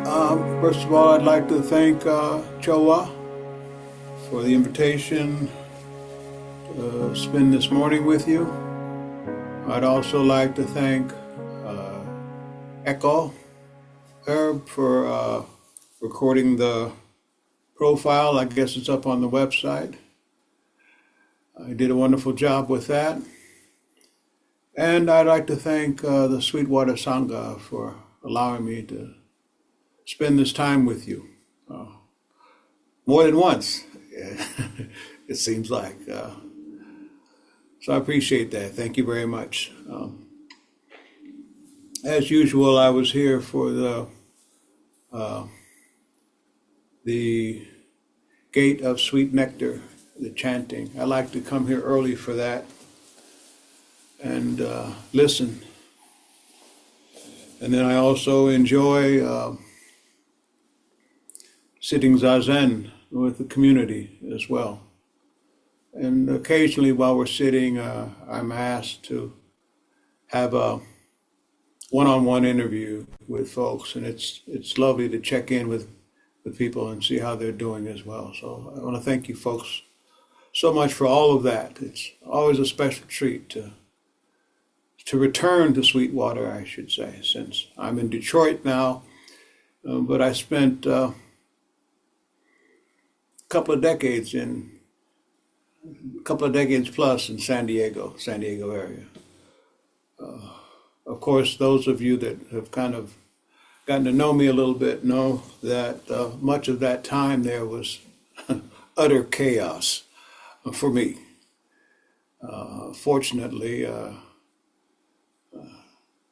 First of all, I'd like to thank Choa for the invitation to spend this morning with you. I'd also like to thank Echo Herb for recording the profile. I guess it's up on the website. I did a wonderful job with that. And I'd like to thank the Sweetwater Sangha for allowing me to spend this time with you. More than once, it seems like. So I appreciate that. Thank you very much. As usual, I was here for the Gate of Sweet Nectar, the chanting. I like to come here early for that and listen. And then I also enjoy sitting zazen with the community as well. And occasionally while we're sitting, I'm asked to have a one-on-one interview with folks, and it's lovely to check in with people and see how they're doing as well. So I want to thank you folks so much for all of that. It's always a special treat to return to Sweetwater, I should say, since I'm in Detroit now, but I spent a couple of decades plus in San Diego area. Of course, those of you that have kind of gotten to know me a little bit know that much of that time there was utter chaos for me. Fortunately,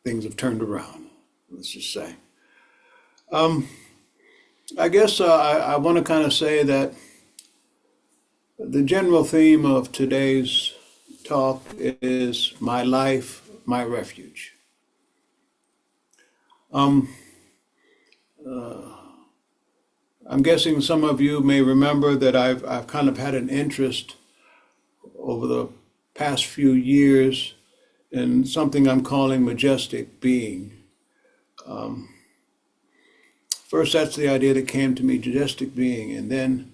things have turned around, let's just say. I guess I want to kind of say that the general theme of today's talk is my life, my refuge. I'm guessing some of you may remember that I've kind of had an interest over the past few years in something I'm calling majestic being. First, that's the idea that came to me, majestic being, and then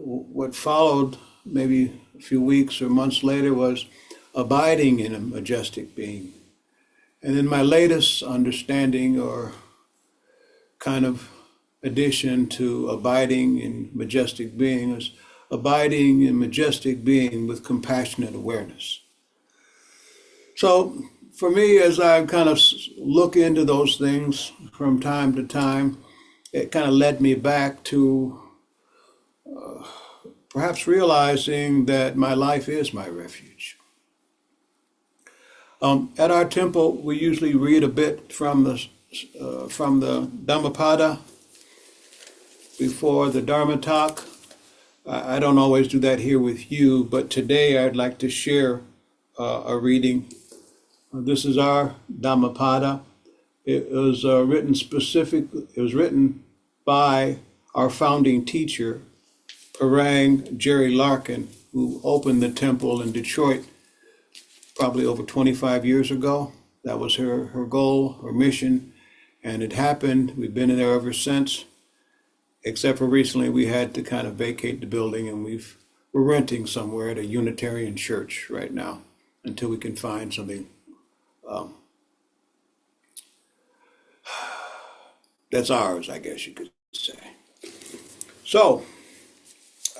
what followed maybe a few weeks or months later was abiding in a majestic being. And then my latest understanding or kind of addition to abiding in majestic being is abiding in majestic being with compassionate awareness. So for me, as I kind of look into those things from time to time, it kind of led me back to perhaps realizing that my life is my refuge. At our temple, we usually read a bit from the Dhammapada before the Dharma talk. I don't always do that here with you, but today I'd like to share a reading. This is our Dhammapada. It was written by our founding teacher, Parang Jerry Larkin, who opened the temple in Detroit probably over 25 years ago. That was her goal, her mission, and it happened. We've been in there ever since, except for recently we had to kind of vacate the building, and we're renting somewhere at a Unitarian church right now until we can find something that's ours, I guess you could say. So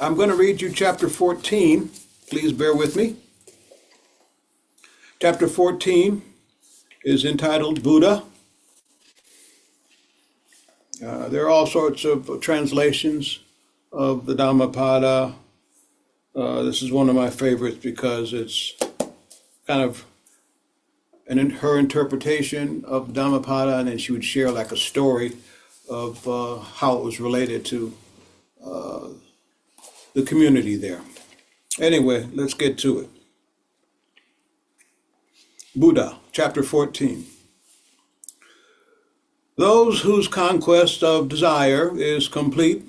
I'm going to read you chapter 14. Please bear with me. Chapter 14 is entitled Buddha. There are all sorts of translations of the Dhammapada. This is one of my favorites because it's kind of her interpretation of Dhammapada, and then she would share like a story of how it was related to the community there. Anyway, let's get to it. Buddha, chapter 14. Those whose conquest of desire is complete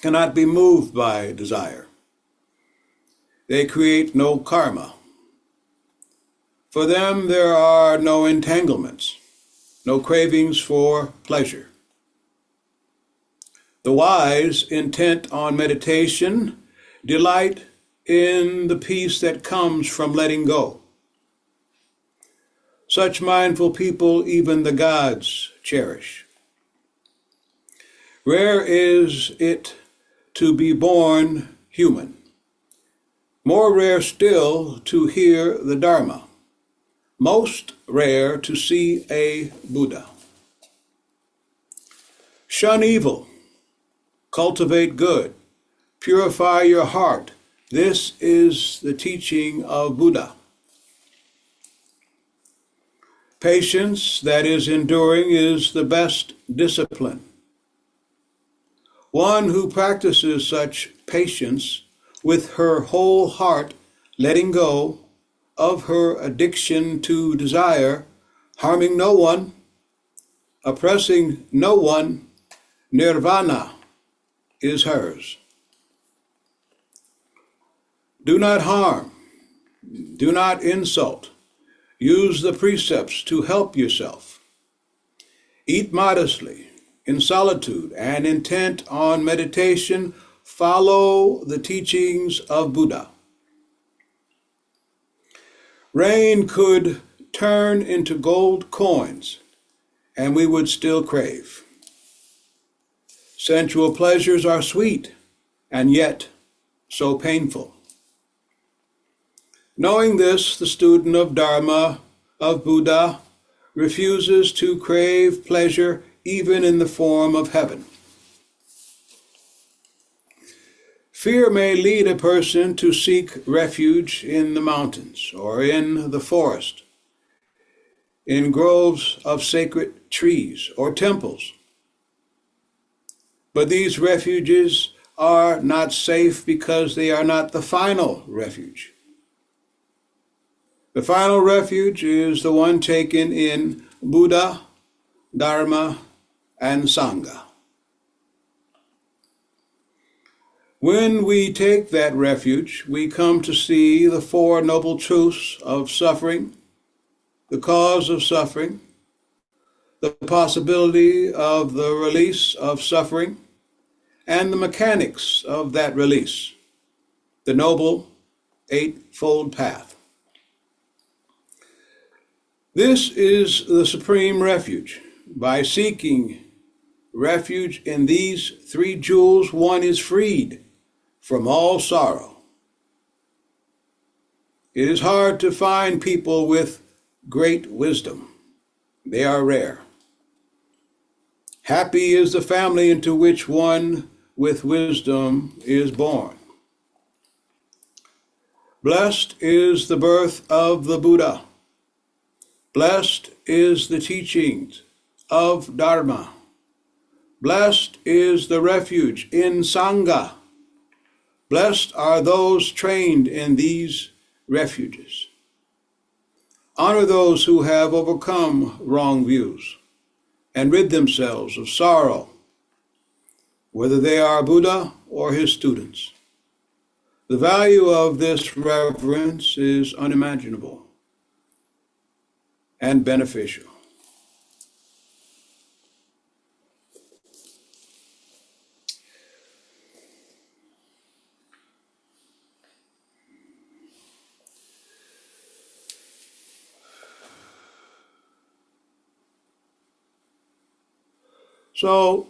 cannot be moved by desire. They create no karma. For them there are no entanglements, no cravings for pleasure, The wise, intent on meditation, delight in the peace that comes from letting go. Such mindful people even the gods cherish. Rare is it to be born human. More rare still to hear the Dharma. Most rare to see a Buddha. Shun evil. Cultivate good. Purify your heart. This is the teaching of Buddha. Patience that is enduring is the best discipline. One who practices such patience with her whole heart, letting go of her addiction to desire, harming no one, oppressing no one, nirvana is hers. Do not harm, do not insult. Use the precepts to help yourself. Eat modestly, in solitude, and intent on meditation. Follow the teachings of Buddha. Rain could turn into gold coins, and we would still crave. Sensual pleasures are sweet, and yet so painful. Knowing this, the student of Dharma, of Buddha, refuses to crave pleasure even in the form of heaven. Fear may lead a person to seek refuge in the mountains or in the forest, in groves of sacred trees or temples. But these refuges are not safe because they are not the final refuge. The final refuge is the one taken in Buddha, Dharma, and Sangha. When we take that refuge, we come to see the Four Noble Truths of suffering, the cause of suffering, the possibility of the release of suffering, and the mechanics of that release, the Noble Eightfold Path. This is the supreme refuge. By seeking refuge in these three jewels, one is freed from all sorrow. It is hard to find people with great wisdom. They are rare. Happy is the family into which one with wisdom is born. Blessed is the birth of the Buddha. Blessed is the teachings of Dharma. Blessed is the refuge in Sangha. Blessed are those trained in these refuges. Honor those who have overcome wrong views and rid themselves of sorrow, whether they are Buddha or his students. The value of this reverence is unimaginable and beneficial. So,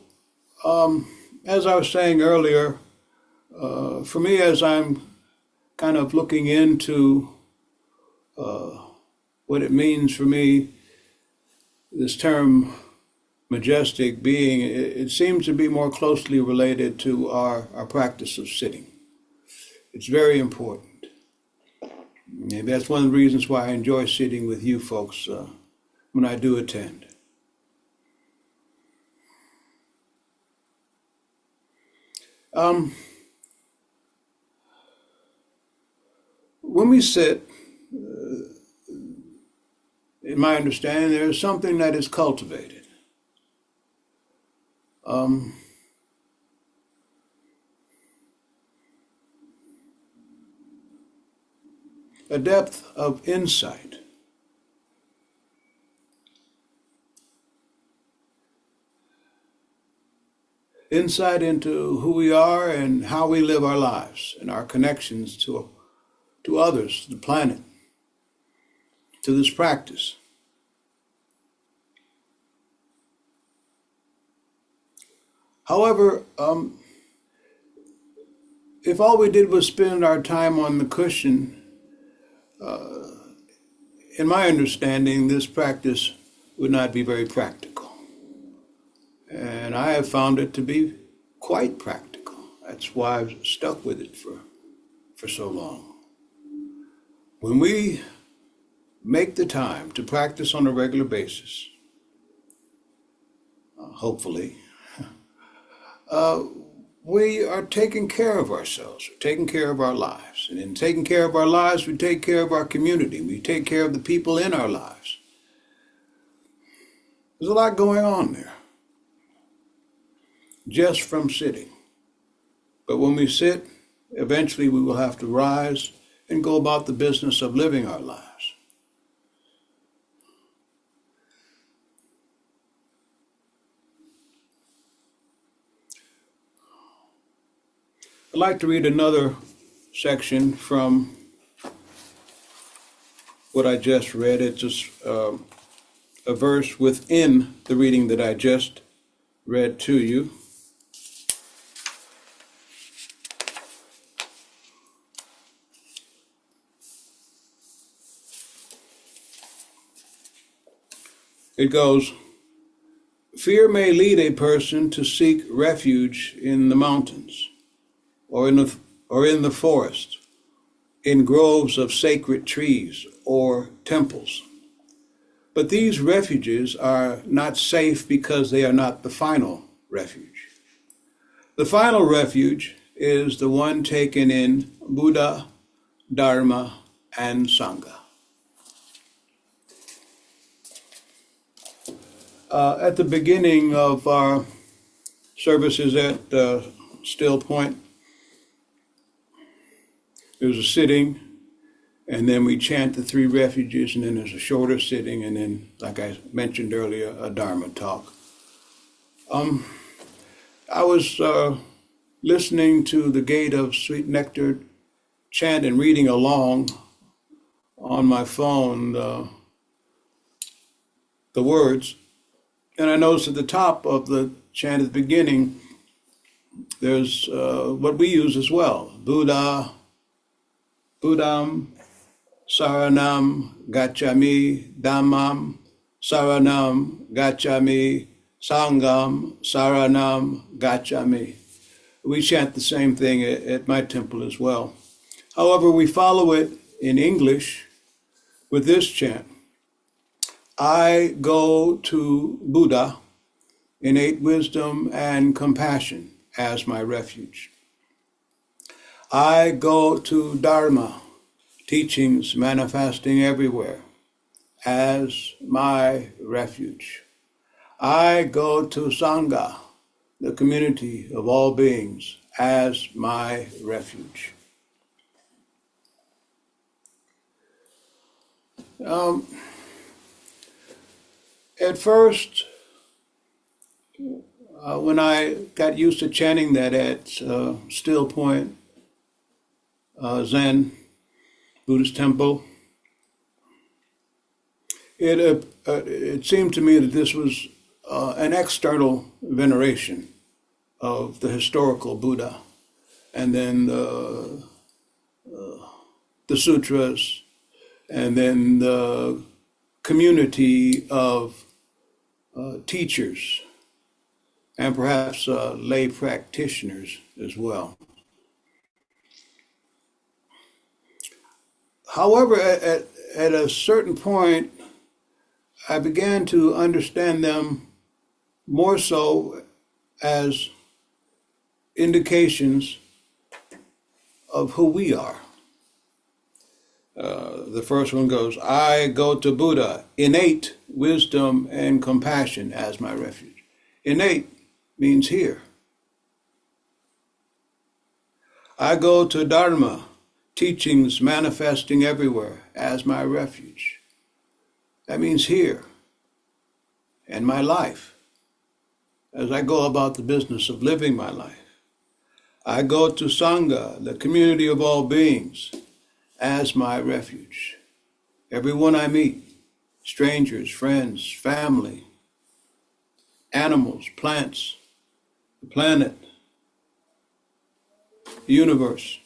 as I was saying earlier, for me, as I'm kind of looking into what it means for me, this term majestic being, it seems to be more closely related to our practice of sitting. It's very important. Maybe that's one of the reasons why I enjoy sitting with you folks when I do attend. When we sit, in my understanding, there is something that is cultivated. A depth of insight. insight into who we are and how we live our lives and our connections to others, the planet, to this practice. However, if all we did was spend our time on the cushion, in my understanding, this practice would not be very practical. And I have found it to be quite practical. That's why I've stuck with it for so long. When we make the time to practice on a regular basis, hopefully, we are taking care of ourselves, we're taking care of our lives. And in taking care of our lives, we take care of our community, we take care of the people in our lives. There's a lot going on there, just from sitting. But when we sit, eventually we will have to rise and go about the business of living our lives. I'd like to read another section from what I just read. It's just a verse within the reading that I just read to you. It goes, "Fear may lead a person to seek refuge in the mountains, or in the forest, in groves of sacred trees or temples. But these refuges are not safe because they are not the final refuge. The final refuge is the one taken in Buddha, Dharma, and Sangha." At the beginning of our services at Still Point, there's a sitting, and then we chant the three refuges, and then there's a shorter sitting, and then, like I mentioned earlier, a Dharma talk. I was listening to the Gate of Sweet Nectar chant and reading along on my phone the words, and I noticed at the top of the chant at the beginning, there's what we use as well, Buddham Saranam Gacchami, Dhammam Saranam Gacchami, Sangham Saranam Gacchami. We chant the same thing at my temple as well. However, we follow it in English with this chant. I go to Buddha, innate wisdom and compassion, as my refuge. I go to Dharma, teachings manifesting everywhere, as my refuge. I go to Sangha, the community of all beings, as my refuge. At first, when I got used to chanting that at Still Point, Zen, Buddhist temple, it seemed to me that this was an external veneration of the historical Buddha, and then the sutras, and then the community of teachers, and perhaps lay practitioners as well. However, at a certain point, I began to understand them more so as indications of who we are. The first one goes, I go to Buddha, innate wisdom and compassion as my refuge. Innate means here. I go to Dharma, teachings manifesting everywhere as my refuge. That means here and my life. as I go about the business of living my life. I go to Sangha, the community of all beings, as my refuge. Everyone I meet, strangers, friends, family, animals, plants, the planet, the universe.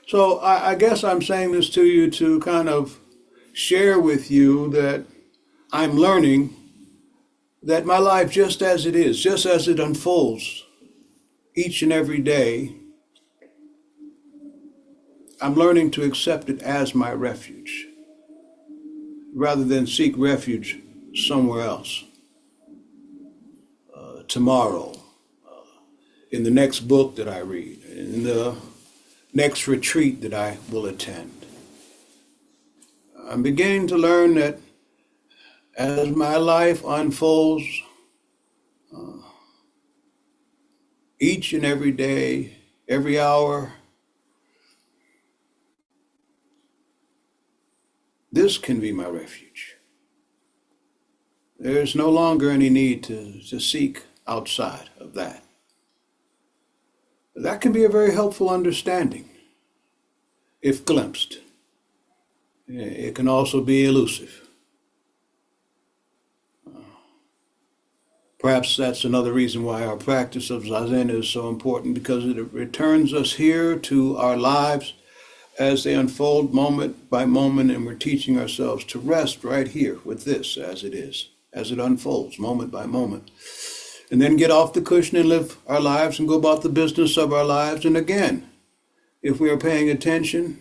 So I guess I'm saying this to you to kind of share with you that I'm learning that my life, just as it is, just as it unfolds each and every day, I'm learning to accept it as my refuge rather than seek refuge somewhere else, tomorrow, in the next book that I read, in the next retreat that I will attend. I'm beginning to learn that as my life unfolds, each and every day, every hour, this can be my refuge. There's no longer any need to seek outside of that. That can be a very helpful understanding if glimpsed. It can also be elusive. Perhaps that's another reason why our practice of Zazen is so important, because it returns us here to our lives as they unfold moment by moment, and we're teaching ourselves to rest right here with this as it is, as it unfolds moment by moment. And then get off the cushion and live our lives and go about the business of our lives. And again, if we are paying attention,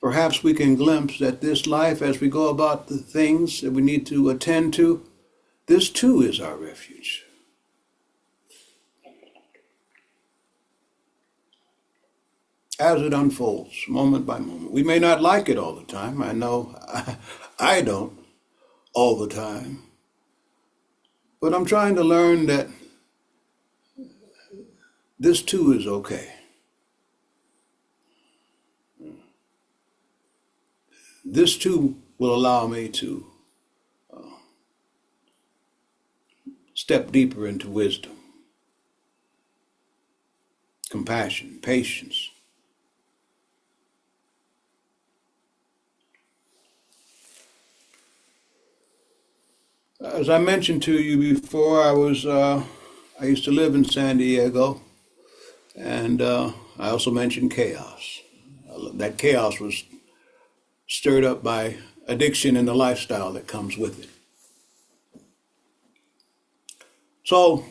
perhaps we can glimpse that this life, as we go about the things that we need to attend to, this too is our refuge. As it unfolds, moment by moment. We may not like it all the time. I know I don't all the time. But I'm trying to learn that this too is okay. This too will allow me to step deeper into wisdom, compassion, patience. As I mentioned to you before, I used to live in San Diego, and I also mentioned chaos. That chaos was stirred up by addiction and the lifestyle that comes with it. So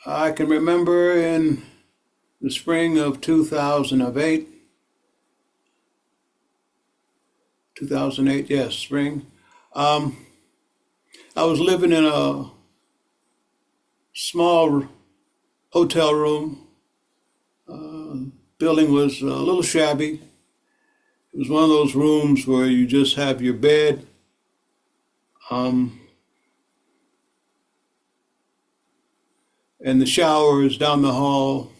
I can remember in the spring of 2008, yes, spring, I was living in a small hotel room. Building was a little shabby. It was one of those rooms where you just have your bed, and the shower is down the hall,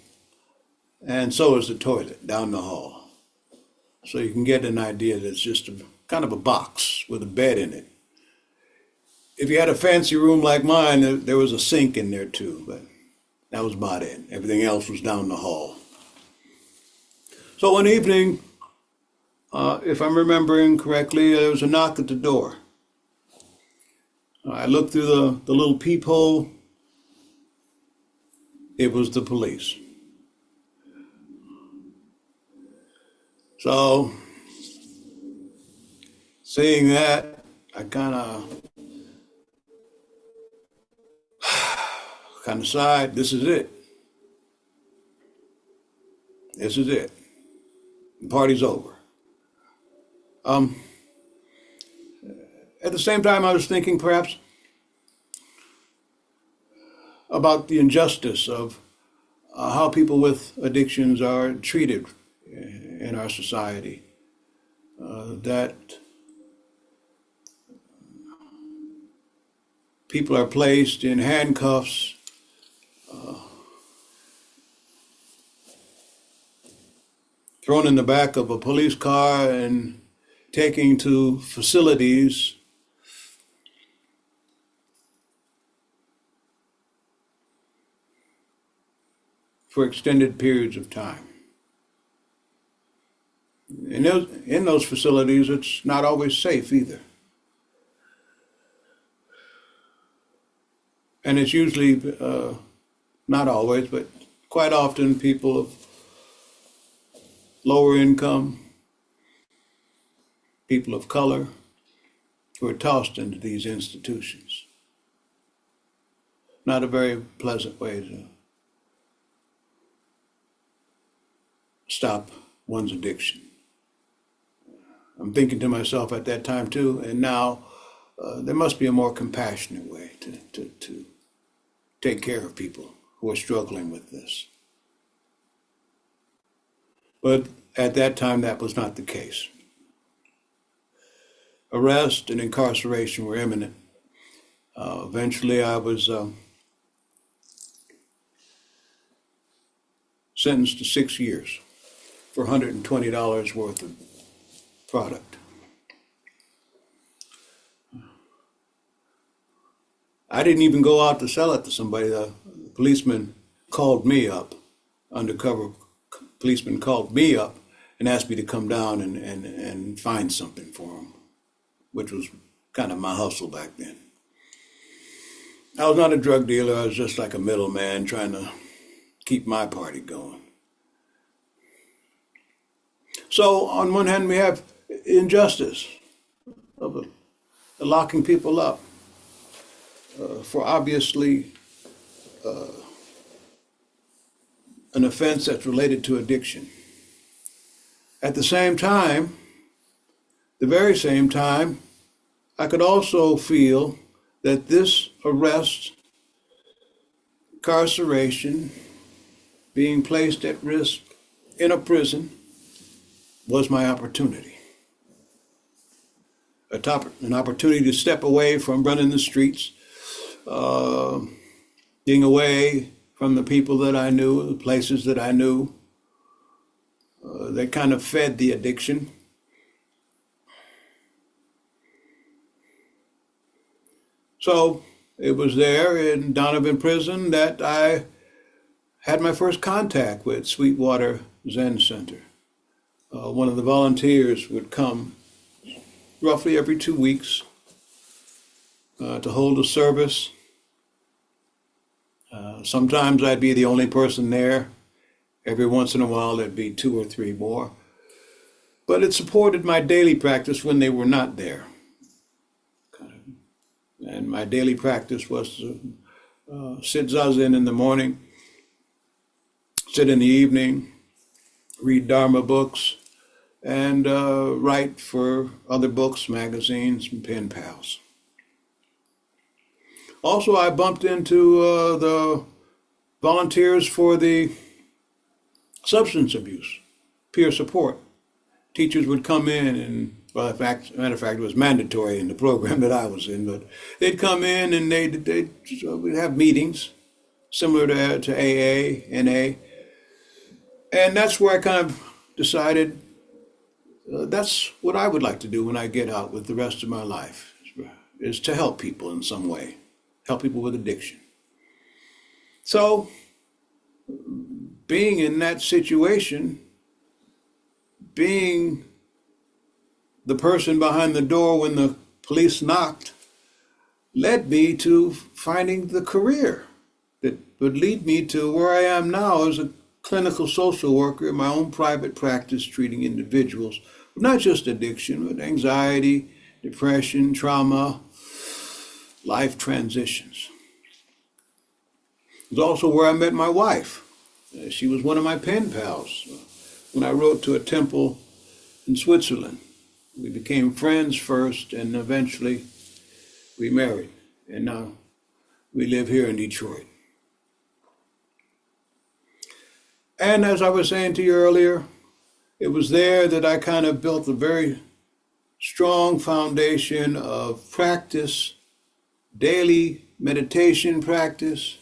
and so is the toilet down the hall. So you can get an idea that it's just kind of a box with a bed in it. If you had a fancy room like mine, there was a sink in there too, but that was about it. Everything else was down the hall. So one evening, if I'm remembering correctly, there was a knock at the door. I looked through the little peephole. It was the police. So, seeing that, I kind of sighed. This is it. This is it. The party's over. At the same time, I was thinking perhaps about the injustice of how people with addictions are treated in our society. That People are placed in handcuffs, thrown in the back of a police car and taken to facilities for extended periods of time. In those facilities, it's not always safe either. And it's usually, not always, but quite often people of lower income, people of color, who are tossed into these institutions. Not a very pleasant way to stop one's addiction. I'm thinking to myself at that time too, and now there must be a more compassionate way to take care of people who are struggling with this. But at that time, that was not the case. Arrest and incarceration were imminent. Eventually, I was sentenced to 6 years for $120 worth of product. I didn't even go out to sell it to somebody. The policeman called me up, undercover policeman called me up and asked me to come down and find something for him, which was kind of my hustle back then. I was not a drug dealer. I was just like a middleman trying to keep my party going. So on one hand, we have injustice of locking people up for obviously an offense that's related to addiction. At the same time, the very same time, I could also feel that this arrest, incarceration, being placed at risk in a prison was my opportunity. An opportunity to step away from running the streets, being away from the people that I knew, the places that I knew, that kind of fed the addiction. So it was there in Donovan Prison that I had my first contact with Sweetwater Zen Center. One of the volunteers would come roughly every 2 weeks to hold a service. Sometimes I'd be the only person there. Every once in a while there'd be 2 or 3 more. But it supported my daily practice when they were not there. And my daily practice was to sit zazen in the morning, sit in the evening, read Dharma books, and write for other books, magazines, and pen pals. Also, I bumped into the volunteers for the substance abuse, peer support. Teachers would come in and, well, matter of fact, it was mandatory in the program that I was in, but they'd come in and we'd have meetings similar to AA, NA. And that's where I kind of decided that's what I would like to do when I get out with the rest of my life, is to help people in some way, help people with addiction. So being in that situation, being the person behind the door when the police knocked, led me to finding the career that would lead me to where I am now as a clinical social worker in my own private practice, treating individuals with not just addiction, but anxiety, depression, trauma, life transitions. It was also where I met my wife. She was one of my pen pals when I wrote to a temple in Switzerland. We became friends first, and eventually we married. And now we live here in Detroit. And as I was saying to you earlier, it was there that I kind of built a very strong foundation of practice daily meditation practice,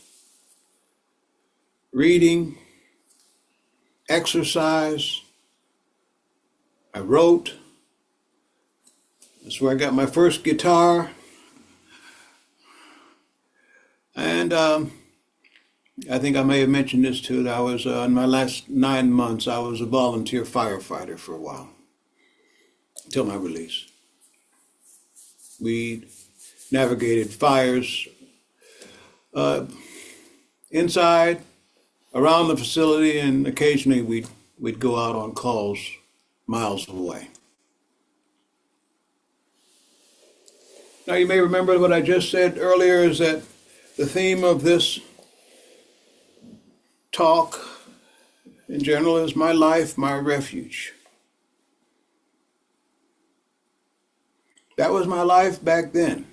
reading, exercise. I wrote. That's where I got my first guitar. And I think I may have mentioned this too, that I was, in my last 9 months, I was a volunteer firefighter for a while, until my release. We navigated fires inside, around the facility, and occasionally we'd go out on calls miles away. Now you may remember what I just said earlier is that the theme of this talk in general is my life, my refuge. That was my life back then.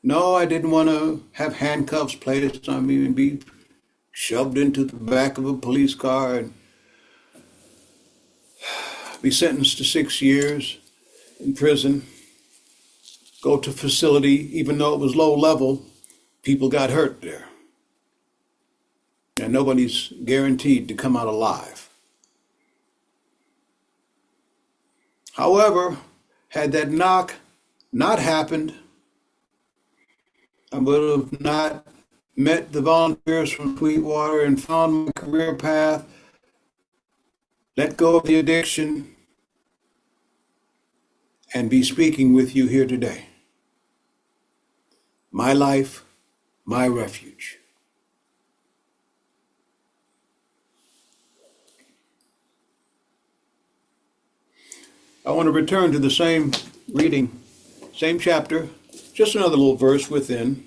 No, I didn't want to have handcuffs placed on me and be shoved into the back of a police car and be sentenced to 6 years in prison, go to facility, even though it was low level, people got hurt there. And nobody's guaranteed to come out alive. However, had that knock not happened, I would have not met the volunteers from Sweetwater and found my career path, let go of the addiction, and be speaking with you here today. My life, my refuge. I want to return to the same reading, same chapter, just another little verse within.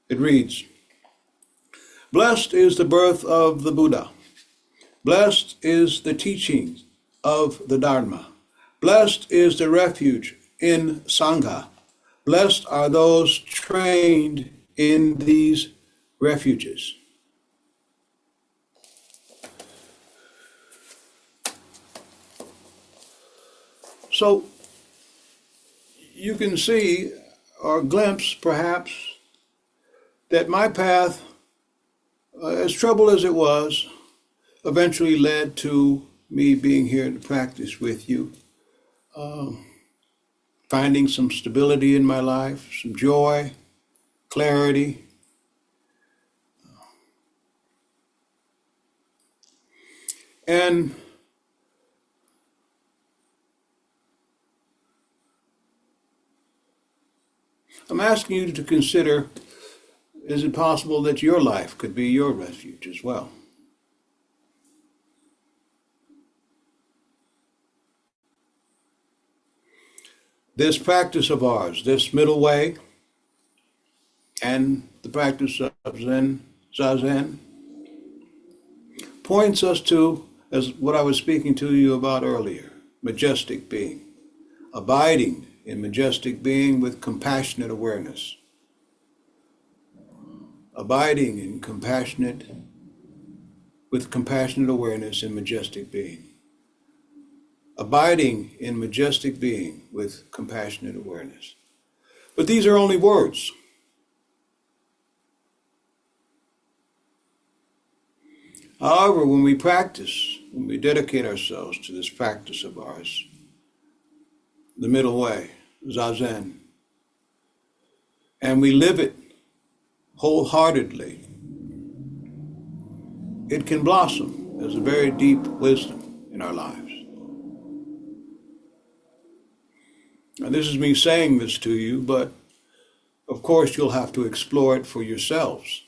It reads, "Blessed is the birth of the Buddha. Blessed is the teaching of the Dharma. Blessed is the refuge in Sangha. Blessed are those trained in these refuges." So you can see, or glimpse perhaps, that my path, as troubled as it was, eventually led to me being here to practice with you, finding some stability in my life, some joy, clarity. And I'm asking you to consider, is it possible that your life could be your refuge as well? This practice of ours, this middle way, and the practice of Zen, Zazen, points us to, as what I was speaking to you about earlier, majestic being, abiding in majestic being with compassionate awareness, abiding in with compassionate awareness in majestic being, abiding in majestic being with compassionate awareness. But these are only words. However, when we practice, when we dedicate ourselves to this practice of ours, the middle way, Zazen, and we live it wholeheartedly, it can blossom as a very deep wisdom in our lives. Now, this is me saying this to you, but of course you'll have to explore it for yourselves.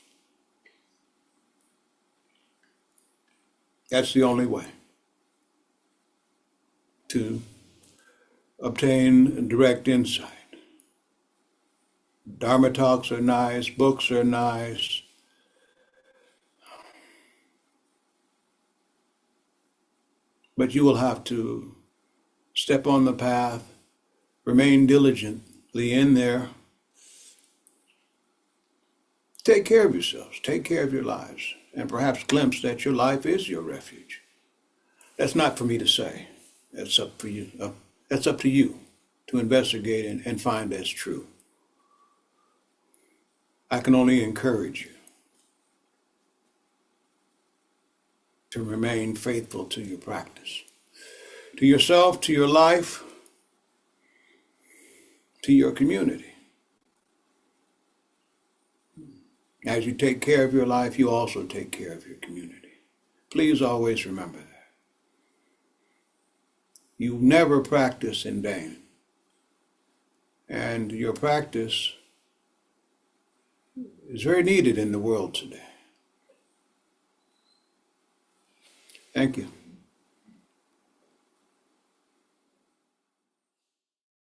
That's the only way to obtain direct insight. Dharma talks are nice, books are nice. But you will have to step on the path, remain diligently in there. Take care of yourselves, take care of your lives, and perhaps glimpse that your life is your refuge. That's not for me to say. That's up for you. That's up to you to investigate and find that's true. I can only encourage you to remain faithful to your practice, to yourself, to your life, to your community. As you take care of your life, you also take care of your community. Please always remember that. You never practice in vain. And your practice is very needed in the world today. Thank you.